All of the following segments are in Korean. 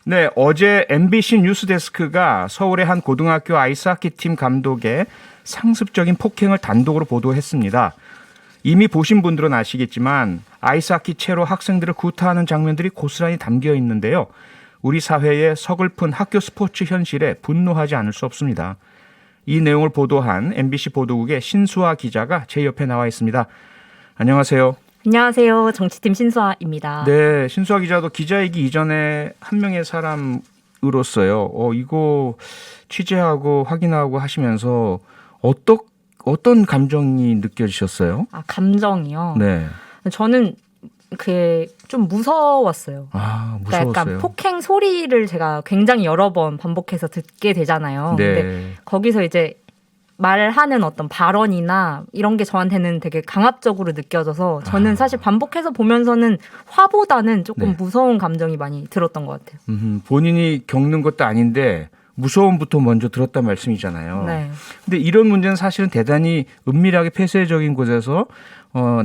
네, 어제 MBC 뉴스데스크가 서울의 한 고등학교 아이스하키팀 감독의 상습적인 폭행을 단독으로 보도했습니다. 이미 보신 분들은 아시겠지만 아이스하키 채로 학생들을 구타하는 장면들이 고스란히 담겨 있는데요. 우리 사회의 서글픈 학교 스포츠 현실에 분노하지 않을 수 없습니다. 이 내용을 보도한 MBC 보도국의 신수아 기자가 제 옆에 나와 있습니다. 안녕하세요. 안녕하세요. 정치팀 신수아입니다. 네, 신수아 기자도 기자이기 이전에 한 명의 사람으로서요. 이거 취재하고 확인하고 하시면서 어떤 감정이 느껴지셨어요? 아, 감정이요? 네. 저는 그게 좀 무서웠어요. 아, 그러니까 무서웠어요. 약간 폭행 소리를 제가 굉장히 여러 번 반복해서 듣게 되잖아요. 네. 근데 거기서 이제 말하는 어떤 발언이나 이런 게 저한테는 되게 강압적으로 느껴져서 저는 사실 반복해서 보면서는 화보다는 조금 네. 무서운 감정이 많이 들었던 것 같아요. 본인이 겪는 것도 아닌데 무서움부터 먼저 들었단 말씀이잖아요. 네. 근데 이런 문제는 사실은 대단히 은밀하게 폐쇄적인 곳에서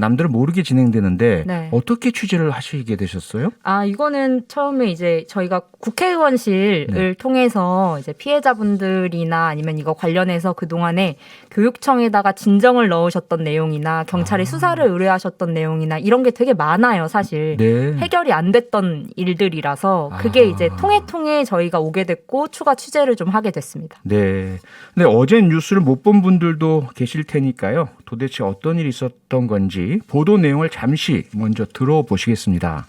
남들은 모르게 진행되는데 네. 어떻게 취재를 하시게 되셨어요? 아, 이거는 처음에 이제 저희가 국회의원실을 네. 통해서 이제 피해자분들이나 아니면 이거 관련해서 그동안에 교육청에다가 진정을 넣으셨던 내용이나 경찰에 수사를 의뢰하셨던 내용이나 이런 게 되게 많아요, 사실. 네. 해결이 안 됐던 일들이라서 그게 이제 통해 저희가 오게 됐고 추가 취재를 좀 하게 됐습니다. 네. 근데 어제 뉴스를 못 본 분들도 계실 테니까요. 도대체 어떤 일이 있었던 건지 보도 내용을 잠시 먼저 들어보시겠습니다.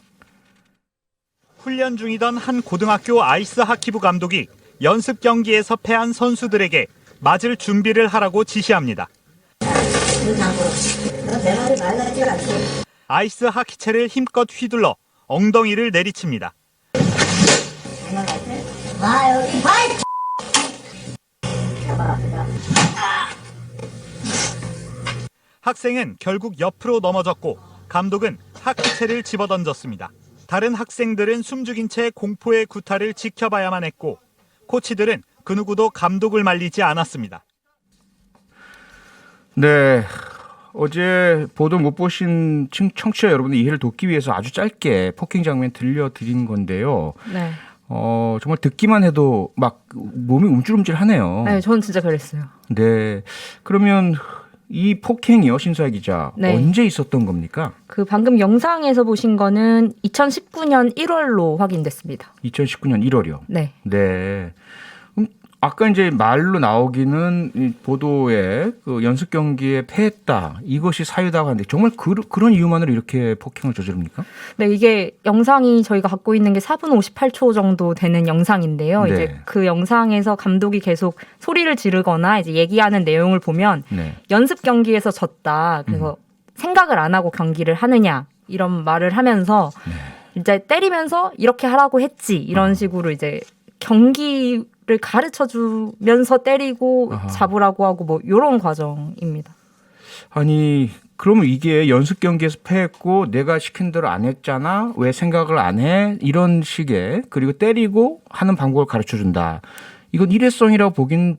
훈련 중이던 한 고등학교 아이스하키부 감독이 연습 경기에서 패한 선수들에게 맞을 준비를 하라고 지시합니다. 아이스하키채를 힘껏 휘둘러 엉덩이를 내리칩니다. 학생은 결국 옆으로 넘어졌고 감독은 하키채를 집어던졌습니다. 다른 학생들은 숨죽인 채 공포의 구타를 지켜봐야만 했고 코치들은 그 누구도 감독을 말리지 않았습니다. 네. 어제 보도 못 보신 청취자 여러분의 이해를 돕기 위해서 아주 짧게 폭행 장면 들려드린 건데요. 네. 정말 듣기만 해도 막 몸이 움찔움찔하네요. 네, 저는 진짜 그랬어요. 네. 그러면 이 폭행이요, 신수아 기자. 네. 언제 있었던 겁니까? 그 방금 영상에서 보신 거는 2019년 1월로 확인됐습니다. 2019년 1월이요. 네. 네. 아까 이제 말로 나오기는 이 보도에 그 연습 경기에 패했다. 이것이 사유다고 하는데 정말 그런 이유만으로 이렇게 폭행을 저지릅니까? 네, 이게 영상이 저희가 갖고 있는 게 4분 58초 정도 되는 영상인데요. 네. 이제 그 영상에서 감독이 계속 소리를 지르거나 이제 얘기하는 내용을 보면 네. 연습 경기에서 졌다. 그래서 생각을 안 하고 경기를 하느냐 이런 말을 하면서 이제 때리면서 이렇게 하라고 했지 이런 식으로 이제 경기를 가르쳐 주면서 때리고 아하. 잡으라고 하고 뭐 이런 과정입니다. 아니, 그러면 이게 연습 경기에서 패했고 내가 시킨 대로 안 했잖아. 왜 생각을 안 해? 이런 식의 그리고 때리고 하는 방법을 가르쳐 준다. 이건 일회성이라고 보긴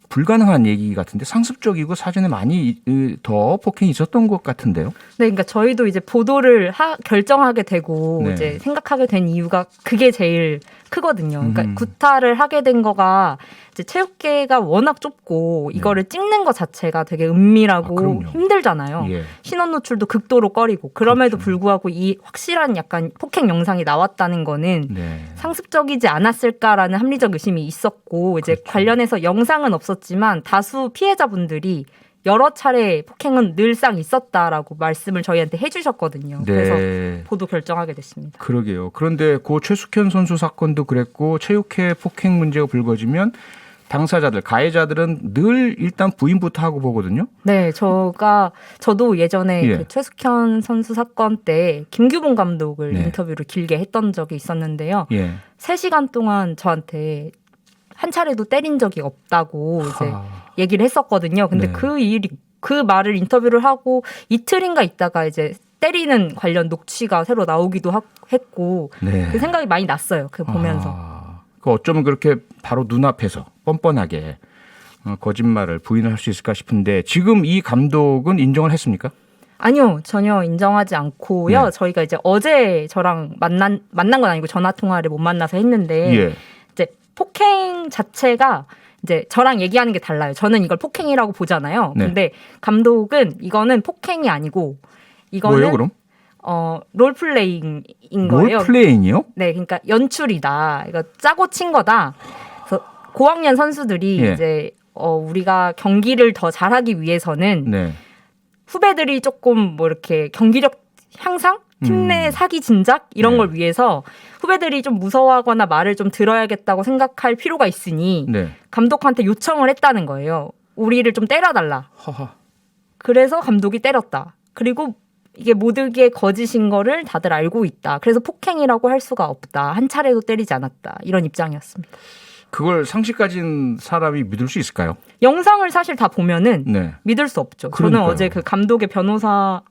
불가능한 얘기 같은데 상습적이고 사전에 많이 더 폭행이 있었던 것 같은데요. 네, 그러니까 저희도 이제 보도를 결정하게 되고 네. 이제 생각하게 된 이유가 그게 제일 크거든요. 그러니까 구타를 하게 된 거가 이제 체육계가 워낙 좁고 이거를 찍는 것 자체가 되게 은밀하고 그럼요. 힘들잖아요. 예. 신원 노출도 극도로 꺼리고 그럼에도 그렇죠. 불구하고 이 확실한 약간 폭행 영상이 나왔다는 거는 네. 상습적이지 않았을까라는 합리적 의심이 있었고 이제 그렇죠. 관련해서 영상은 없었지만 다수 피해자분들이 여러 차례 폭행은 늘상 있었다라고 말씀을 저희한테 해주셨거든요. 네. 그래서 보도 결정하게 됐습니다. 그러게요. 그런데 고 최숙현 선수 사건도 그랬고 체육회 폭행 문제가 불거지면 당사자들, 가해자들은 늘 일단 부인부터 하고 보거든요. 네, 저도 예전에 예. 그 최숙현 선수 사건 때 김규봉 감독을 네. 인터뷰를 길게 했던 적이 있었는데요. 예. 3시간 동안 저한테 한 차례도 때린 적이 없다고 이제 하. 얘기를 했었거든요. 근데 네. 그 말을 인터뷰를 하고 이틀인가 있다가 이제 때리는 관련 녹취가 새로 나오기도 했고 네. 그 생각이 많이 났어요. 그 보면서. 그 어쩌면 그렇게 바로 눈앞에서 뻔뻔하게 거짓말을 부인을 할 수 있을까 싶은데 지금 이 감독은 인정을 했습니까? 아니요, 전혀 인정하지 않고요. 네. 저희가 이제 어제 저랑 만난 건 아니고 전화 통화를 못 만나서 했는데 예. 이제 폭행 자체가 이제 저랑 얘기하는 게 달라요. 저는 이걸 폭행이라고 보잖아요. 네. 근데 감독은 이거는 폭행이 아니고 이거는 뭐예요, 그럼? 롤플레잉인 거예요. 롤플레잉이요? 네, 그러니까 연출이다. 이거 짜고 친 거다. 그래서 고학년 선수들이 예. 이제 우리가 경기를 더 잘하기 위해서는 네. 후배들이 조금 뭐 이렇게 경기력 향상? 팀 내 사기 진작? 이런 네. 걸 위해서 후배들이 좀 무서워하거나 말을 좀 들어야겠다고 생각할 필요가 있으니 네. 감독한테 요청을 했다는 거예요. 우리를 좀 때려달라. 허허. 그래서 감독이 때렸다. 그리고 이게 모두의 거짓인 거를 다들 알고 있다. 그래서 폭행이라고 할 수가 없다. 한 차례도 때리지 않았다. 이런 입장이었습니다. 그걸 상식 가진 사람이 믿을 수 있을까요? 영상을 사실 다 보면은 네. 믿을 수 없죠. 그러니까요. 저는 어제 그 감독의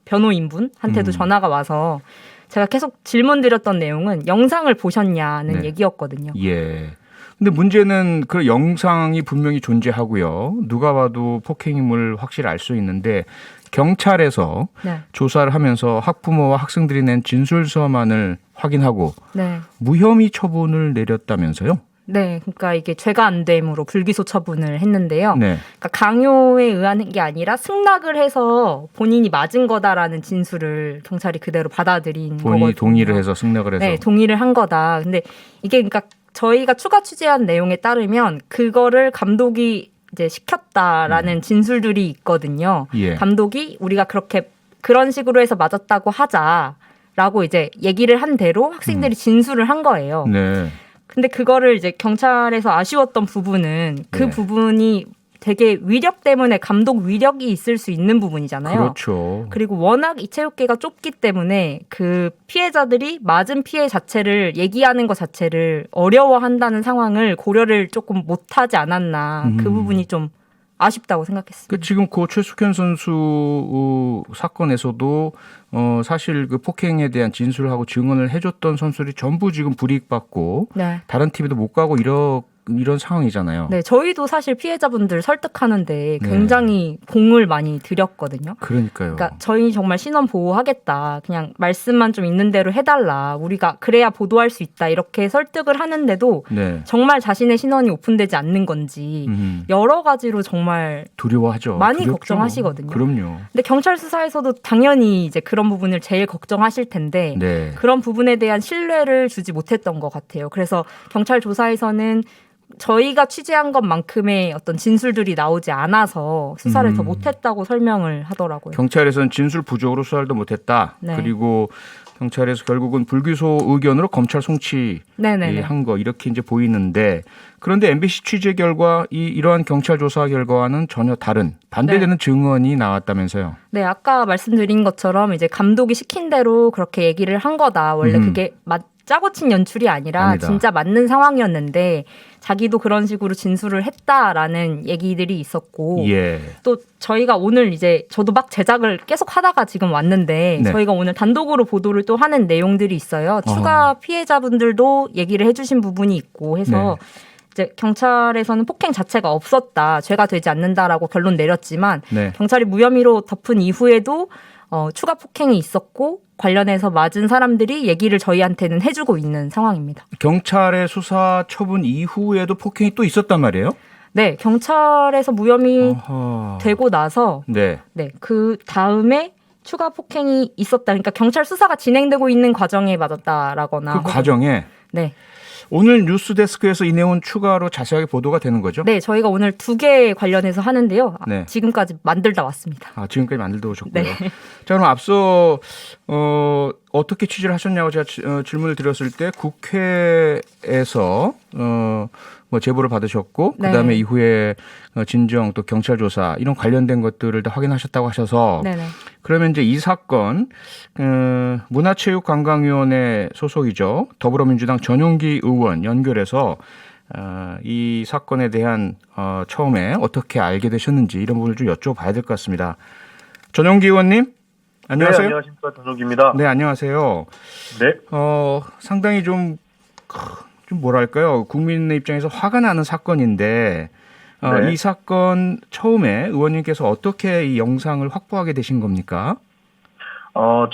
변호인분한테도 전화가 와서 제가 계속 질문 드렸던 내용은 영상을 보셨냐는 네. 얘기였거든요. 예. 근데 문제는 그 영상이 분명히 존재하고요. 누가 봐도 폭행임을 확실히 알 수 있는데 경찰에서 네. 조사를 하면서 학부모와 학생들이 낸 진술서만을 확인하고 네. 무혐의 처분을 내렸다면서요? 네. 그러니까 이게 죄가 안 됨으로 불기소 처분을 했는데요. 네. 그러니까 강요에 의한 게 아니라 승낙을 해서 본인이 맞은 거다라는 진술을 경찰이 그대로 받아들인 본인이 거거든요. 동의를 해서 승낙을 해서. 네, 동의를 한 거다. 근데 이게 그러니까 저희가 추가 취재한 내용에 따르면 그거를 감독이 이제 시켰다라는 진술들이 있거든요. 예. 감독이 우리가 그런 식으로 해서 맞았다고 하자라고 이제 얘기를 한 대로 학생들이 진술을 한 거예요. 네. 근데 그거를 이제 경찰에서 아쉬웠던 부분은 그 네. 부분이 되게 위력 때문에 감독 위력이 있을 수 있는 부분이잖아요. 그렇죠. 그리고 워낙 이 체육계가 좁기 때문에 그 피해자들이 맞은 피해 자체를 얘기하는 것 자체를 어려워한다는 상황을 고려를 조금 못하지 않았나. 그 부분이 좀 아쉽다고 생각했습니다. 그 지금 고 최숙현 선수 사건에서도 사실 그 폭행에 대한 진술을 하고 증언을 해줬던 선수들이 전부 지금 불이익받고 네. 다른 팀에도 못 가고 이런 상황이잖아요. 네, 저희도 사실 피해자분들 설득하는데 네. 굉장히 공을 많이 들였거든요. 그러니까요. 그러니까 저희 정말 신원 보호하겠다. 그냥 말씀만 좀 있는 대로 해달라. 우리가 그래야 보도할 수 있다. 이렇게 설득을 하는데도 네. 정말 자신의 신원이 오픈되지 않는 건지 여러 가지로 정말 두려워하죠. 많이 두렵죠. 걱정하시거든요. 그럼요. 근데 경찰 수사에서도 당연히 이제 그런 부분을 제일 걱정하실 텐데 네. 그런 부분에 대한 신뢰를 주지 못했던 것 같아요. 그래서 경찰 조사에서는 저희가 취재한 것만큼의 어떤 진술들이 나오지 않아서 수사를 더 못했다고 설명을 하더라고요. 경찰에서는 진술 부족으로 수사를 더 못했다. 네. 그리고 경찰에서 결국은 불기소 의견으로 검찰 네네네. 송치한 거 이렇게 이제 보이는데 그런데 MBC 취재 결과 이러한 경찰 조사 결과와는 전혀 다른 반대되는 증언이 나왔다면서요. 네, 아까 말씀드린 것처럼 이제 감독이 시킨 대로 그렇게 얘기를 한 거다. 원래 그게 짜고 친 연출이 아니다. 진짜 맞는 상황이었는데 자기도 그런 식으로 진술을 했다라는 얘기들이 있었고 예. 또 저희가 오늘 이제 저도 막 제작을 계속 하다가 지금 왔는데 네. 저희가 오늘 단독으로 보도를 또 하는 내용들이 있어요. 추가 피해자분들도 얘기를 해주신 부분이 있고 해서 이제 경찰에서는 폭행 자체가 없었다. 죄가 되지 않는다라고 결론 내렸지만 네. 경찰이 무혐의로 덮은 이후에도 추가 폭행이 있었고 관련해서 맞은 사람들이 얘기를 저희한테는 해주고 있는 상황입니다. 경찰의 수사 처분 이후에도 폭행이 또 있었단 말이에요? 네, 경찰에서 무혐의 어허. 되고 나서 네. 그 다음에 추가 폭행이 있었다. 그러니까 경찰 수사가 진행되고 있는 과정에 맞았다라거나. 그 과정에 네. 오늘 뉴스데스크에서 이 내용은 추가로 자세하게 보도가 되는 거죠? 네, 저희가 오늘 2개 관련해서 하는데요. 네. 지금까지 만들다 왔습니다. 지금까지 만들다 오셨고요. 네. 자, 그럼 앞서 어떻게 취재를 하셨냐고 제가 질문을 드렸을 때 국회에서 뭐 제보를 받으셨고 네. 그다음에 이후에 진정 또 경찰 조사 이런 관련된 것들을 다 확인하셨다고 하셔서 네네. 그러면 이제 이 사건 문화체육관광위원회 소속이죠. 더불어민주당 전용기 의원 연결해서 이 사건에 대한 처음에 어떻게 알게 되셨는지 이런 부분을 좀 여쭤봐야 될 것 같습니다. 전용기 의원님 안녕하세요. 네, 안녕하십니까. 전용기입니다. 네, 안녕하세요. 네. 상당히 좀 뭐랄까요. 국민의 입장에서 화가 나는 사건인데 네. 이 사건 처음에 의원님께서 어떻게 이 영상을 확보하게 되신 겁니까?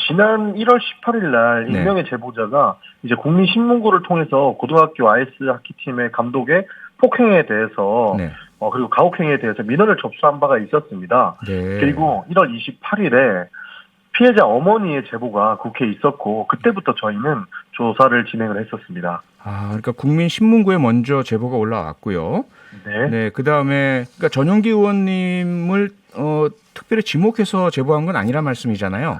지난 1월 18일 날 네. 익명의 제보자가 이제 국민신문고를 통해서 고등학교 아이스 하키팀의 감독의 폭행에 대해서 네. 그리고 가혹행위에 대해서 민원을 접수한 바가 있었습니다. 네. 그리고 1월 28일에 피해자 어머니의 제보가 국회에 있었고 그때부터 저희는 조사를 진행을 했었습니다. 그러니까 국민신문고에 먼저 제보가 올라왔고요. 네. 네, 그 다음에 그러니까 전용기 의원님을 특별히 지목해서 제보한 건 아니란 말씀이잖아요.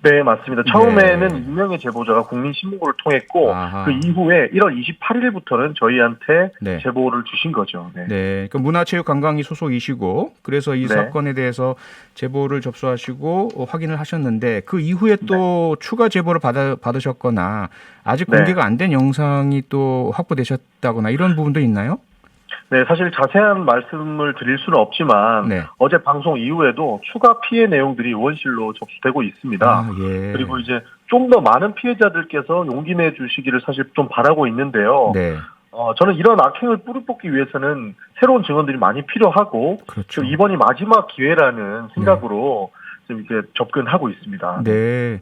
네, 맞습니다. 처음에는 네. 익명의 제보자가 국민신문고를 통했고 아하. 그 이후에 1월 28일부터는 저희한테 네. 제보를 주신 거죠. 네. 네, 그러니까 문화체육관광위 소속이시고 그래서 이 네. 사건에 대해서 제보를 접수하시고 확인을 하셨는데 그 이후에 또 추가 제보를 받으셨거나 아직 네. 공개가 안 된 영상이 또 확보되셨다거나 이런 부분도 있나요? 네, 사실 자세한 말씀을 드릴 수는 없지만 네. 어제 방송 이후에도 추가 피해 내용들이 의원실로 접수되고 있습니다. 예. 그리고 이제 좀 더 많은 피해자들께서 용기 내 주시기를 사실 좀 바라고 있는데요. 네, 저는 이런 악행을 뿌리 뽑기 위해서는 새로운 증언들이 많이 필요하고 그렇죠. 좀 이번이 마지막 기회라는 생각으로 좀 이렇게 접근하고 있습니다. 네.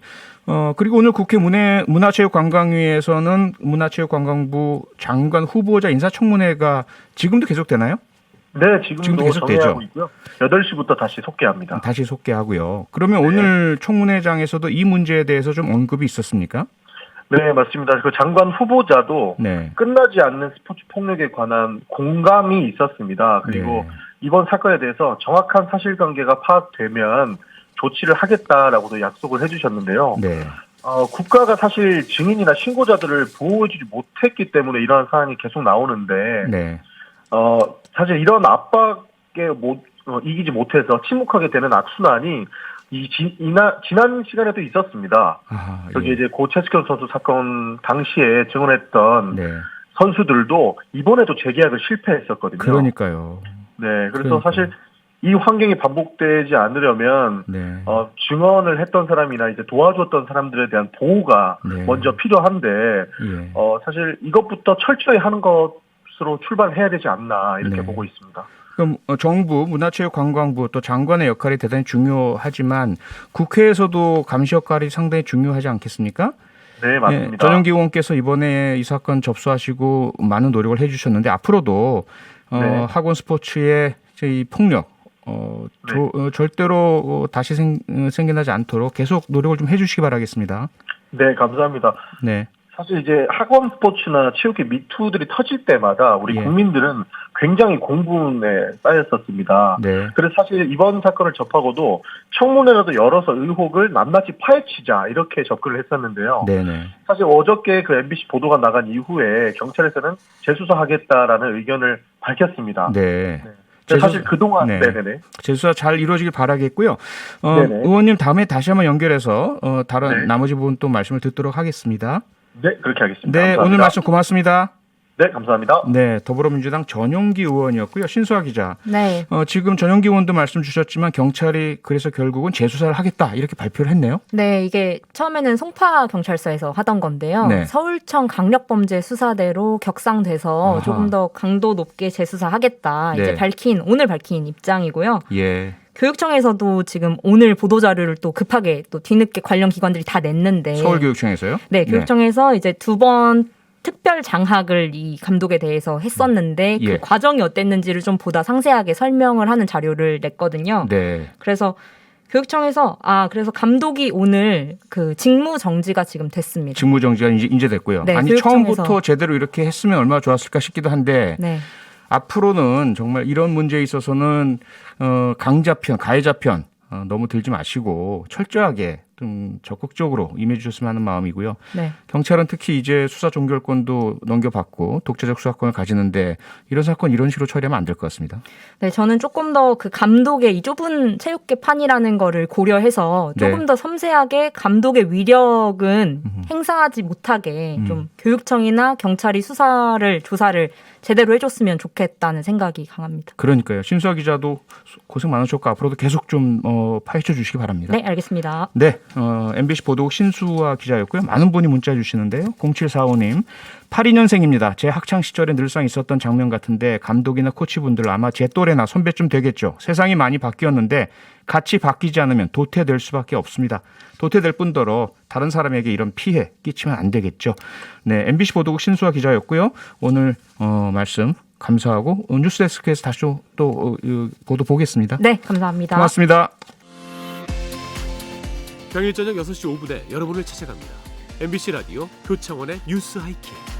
그리고 오늘 국회 문화체육관광위에서는 문화체육관광부 장관 후보자 인사청문회가 지금도 계속되나요? 네, 지금도 지금도 계속되죠? 정리하고 있고요. 8시부터 다시 속개합니다. 다시 속개하고요. 그러면 오늘 청문회장에서도 이 문제에 대해서 좀 언급이 있었습니까? 네, 맞습니다. 그 장관 후보자도 네. 끝나지 않는 스포츠 폭력에 관한 공감이 있었습니다. 그리고 네. 이번 사건에 대해서 정확한 사실관계가 파악되면 조치를 하겠다라고도 약속을 해주셨는데요. 네. 국가가 사실 증인이나 신고자들을 보호해주지 못했기 때문에 이러한 사안이 계속 나오는데, 네. 사실 이런 압박에 이기지 못해서 침묵하게 되는 악순환이 지난 시간에도 있었습니다. 저기 예. 이제 고 최숙현 선수 사건 당시에 증언했던 네. 선수들도 이번에도 재계약을 실패했었거든요. 그러니까요. 네, 그래서 그러니까요. 사실 이 환경이 반복되지 않으려면 네. 증언을 했던 사람이나 이제 도와줬던 사람들에 대한 보호가 네. 먼저 필요한데 예. 사실 이것부터 철저히 하는 것으로 출발해야 되지 않나 이렇게 네. 보고 있습니다. 그럼 정부, 문화체육관광부 또 장관의 역할이 대단히 중요하지만 국회에서도 감시 역할이 상당히 중요하지 않겠습니까? 네, 맞습니다. 예, 전용기 의원께서 이번에 이 사건 접수하시고 많은 노력을 해주셨는데 앞으로도 네. 학원 스포츠의 이 폭력 절대로 다시 생겨나지 않도록 계속 노력을 좀 해주시기 바라겠습니다. 네, 감사합니다. 네. 사실 이제 학원 스포츠나 체육계 미투들이 터질 때마다 우리 예. 국민들은 굉장히 공분에 쌓였었습니다. 네. 그래서 사실 이번 사건을 접하고도 청문회라도 열어서 의혹을 낱낱이 파헤치자 이렇게 접근을 했었는데요. 네네. 사실 어저께 그 MBC 보도가 나간 이후에 경찰에서는 재수사하겠다라는 의견을 밝혔습니다. 네. 사실 그동안 네. 네네네. 재수사 잘 이루어지길 바라겠고요. 네네. 의원님 다음에 다시 한번 연결해서 다른 네. 나머지 부분 또 말씀을 듣도록 하겠습니다. 네, 그렇게 하겠습니다. 네, 감사합니다. 오늘 말씀 고맙습니다. 네, 감사합니다. 네, 더불어민주당 전용기 의원이었고요. 신수아 기자. 네. 지금 전용기 의원도 말씀 주셨지만 경찰이 그래서 결국은 재수사를 하겠다 이렇게 발표를 했네요. 네, 이게 처음에는 송파 경찰서에서 하던 건데요. 네. 서울청 강력범죄 수사대로 격상돼서 아하. 조금 더 강도 높게 재수사하겠다. 네. 이제 오늘 밝힌 입장이고요. 예. 교육청에서도 지금 오늘 보도 자료를 또 급하게 또 뒤늦게 관련 기관들이 다 냈는데 서울교육청에서요? 네, 교육청에서 이제 2번 특별 장학을 이 감독에 대해서 했었는데 예. 그 과정이 어땠는지를 좀 보다 상세하게 설명을 하는 자료를 냈거든요. 네. 그래서 교육청에서 그래서 감독이 오늘 그 직무 정지가 지금 됐습니다. 직무 정지가 이제 됐고요. 네, 아니 교육청에서. 처음부터 제대로 이렇게 했으면 얼마나 좋았을까 싶기도 한데 네. 앞으로는 정말 이런 문제에 있어서는 강자편, 가해자편 너무 들지 마시고 철저하게 좀 적극적으로 임해 주셨으면 하는 마음이고요. 네. 경찰은 특히 이제 수사 종결권도 넘겨받고 독재적 수사권을 가지는데 이런 사건 이런 식으로 처리하면 안 될 것 같습니다. 네, 저는 조금 더 그 감독의 이 좁은 체육계판이라는 거를 고려해서 조금 네. 더 섬세하게 감독의 위력은 행사하지 못하게 좀 교육청이나 경찰이 조사를 제대로 해줬으면 좋겠다는 생각이 강합니다. 그러니까요. 신수아 기자도 고생 많으셨고 앞으로도 계속 좀 파헤쳐 주시기 바랍니다. 네, 알겠습니다. 네. MBC 보도국 신수아 기자였고요. 많은 분이 문자 주시는데요. 0745님 82년생입니다. 제 학창 시절에 늘상 있었던 장면 같은데 감독이나 코치분들 아마 제 또래나 선배쯤 되겠죠. 세상이 많이 바뀌었는데 같이 바뀌지 않으면 도태될 수밖에 없습니다. 도태될 뿐더러 다른 사람에게 이런 피해 끼치면 안 되겠죠. 네, MBC 보도국 신수아 기자였고요. 오늘 말씀 감사하고 뉴스데스크에서 다시 또 보도 보겠습니다. 네, 감사합니다. 고맙습니다. 평일 저녁 6시 5분에 여러분을 찾아갑니다. MBC 라디오 표창원의 뉴스 하이킥.